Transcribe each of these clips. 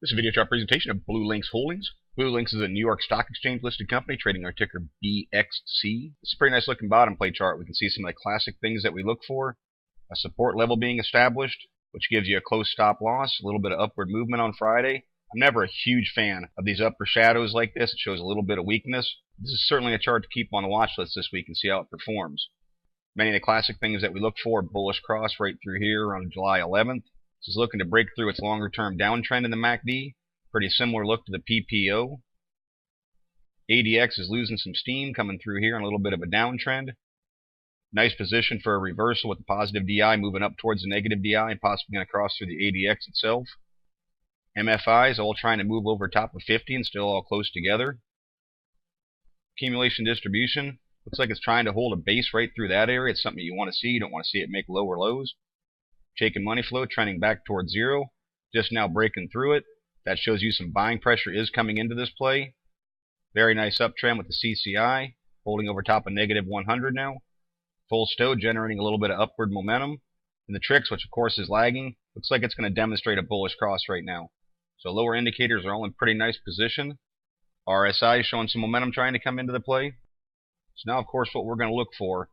This is a video chart presentation of Blue Lynx Holdings. Blue Lynx is a New York Stock Exchange listed company trading our ticker BXC. It's a pretty nice looking bottom play chart. We can see some of the classic things that we look for. A support level being established, which gives you a close stop loss, a little bit of upward movement on Friday. I'm never a huge fan of these upper shadows like this. It shows a little bit of weakness. This is certainly a chart to keep on the watch list this week and see how it performs. Many of the classic things that we look for, bullish cross right through here on July 11th. This is looking to break through its longer term downtrend in the MACD. Pretty similar look to the PPO. ADX is losing some steam coming through here on a little bit of a downtrend. Nice position for a reversal with the positive DI moving up towards the negative DI and possibly going to cross through the ADX itself. MFIs all trying to move over top of 50 and still all close together. Accumulation distribution looks like it's trying to hold a base right through that area. It's something you want to see. You don't want to see it make lower lows. Shaking money flow trending back towards zero. Just now breaking through it. That shows you some buying pressure is coming into this play. Very nice uptrend with the CCI holding over top of negative 100 now. Full stow generating a little bit of upward momentum. And the tricks, which of course is lagging, looks like it's going to demonstrate a bullish cross right now. So lower indicators are all in pretty nice position. RSI is showing some momentum trying to come into the play. So now of course what we're going to look for,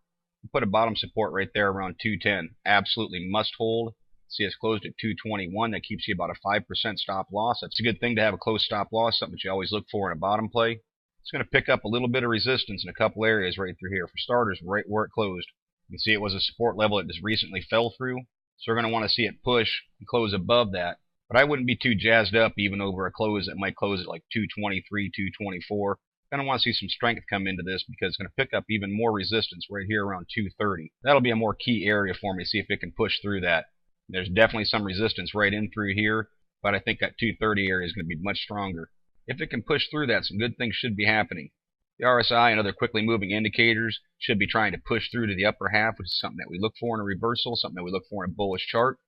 put a bottom support right there around 210. Absolutely must hold. See us closed at 221. That keeps you about a 5% stop loss. That's a good thing to have a close stop loss, something that you always look for in a bottom play. It's going to pick up a little bit of resistance in a couple areas right through here. For starters, right where it closed. You can see it was a support level it just recently fell through. So we're going to want to see it push and close above that. But I wouldn't be too jazzed up even over a close that might close at like 223, 224. Kind of want to see some strength come into this because it's going to pick up even more resistance right here around 230. That'll be a more key area for me to see if it can push through that. There's definitely some resistance right in through here, but I think that 230 area is going to be much stronger. If it can push through that, some good things should be happening. The RSI and other quickly moving indicators should be trying to push through to the upper half, which is something that we look for in a reversal, something that we look for in a bullish chart.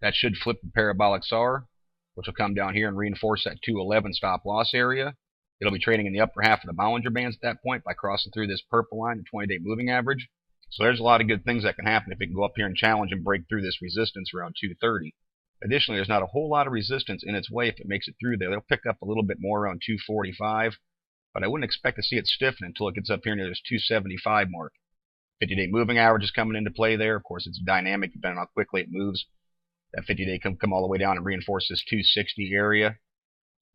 That should flip the parabolic SAR, which will come down here and reinforce that 211 stop loss area. It'll be trading in the upper half of the Bollinger Bands at that point by crossing through this purple line, the 20-day moving average. So there's a lot of good things that can happen if it can go up here and challenge and break through this resistance around 230. Additionally, there's not a whole lot of resistance in its way if it makes it through there. It'll pick up a little bit more around 245, but I wouldn't expect to see it stiffen until it gets up here near this 275 mark. 50-day moving average is coming into play there. Of course, it's dynamic depending on how quickly it moves. That 50-day can come all the way down and reinforce this 260 area.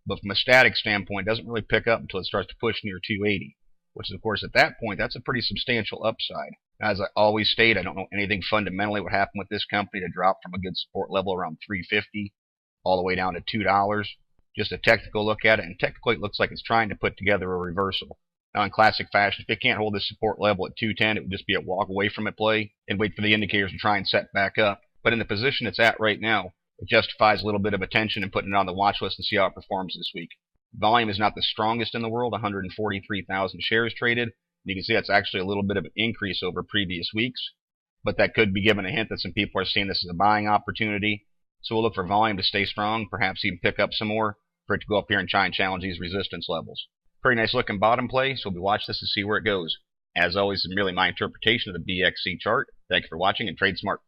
But from a static standpoint, it doesn't really pick up until it starts to push near 280, which is, of course, at that point, that's a pretty substantial upside. As I always state, I don't know anything fundamentally what happened with this company to drop from a good support level around 350 all the way down to $2. Just a technical look at it, and technically it looks like it's trying to put together a reversal. Now, in classic fashion, if it can't hold this support level at 210, it would just be a walk away from it play and wait for the indicators to try and set back up. But in the position it's at right now, it justifies a little bit of attention and putting it on the watch list and see how it performs this week. Volume is not the strongest in the world, 143,000 shares traded. You can see that's actually a little bit of an increase over previous weeks, but that could be given a hint that some people are seeing this as a buying opportunity. So we'll look for volume to stay strong, perhaps even pick up some more for it to go up here and try and challenge these resistance levels. Pretty nice looking bottom play, so we'll watch this and see where it goes. As always, it's merely my interpretation of the BXC chart. Thank you for watching and trade smart.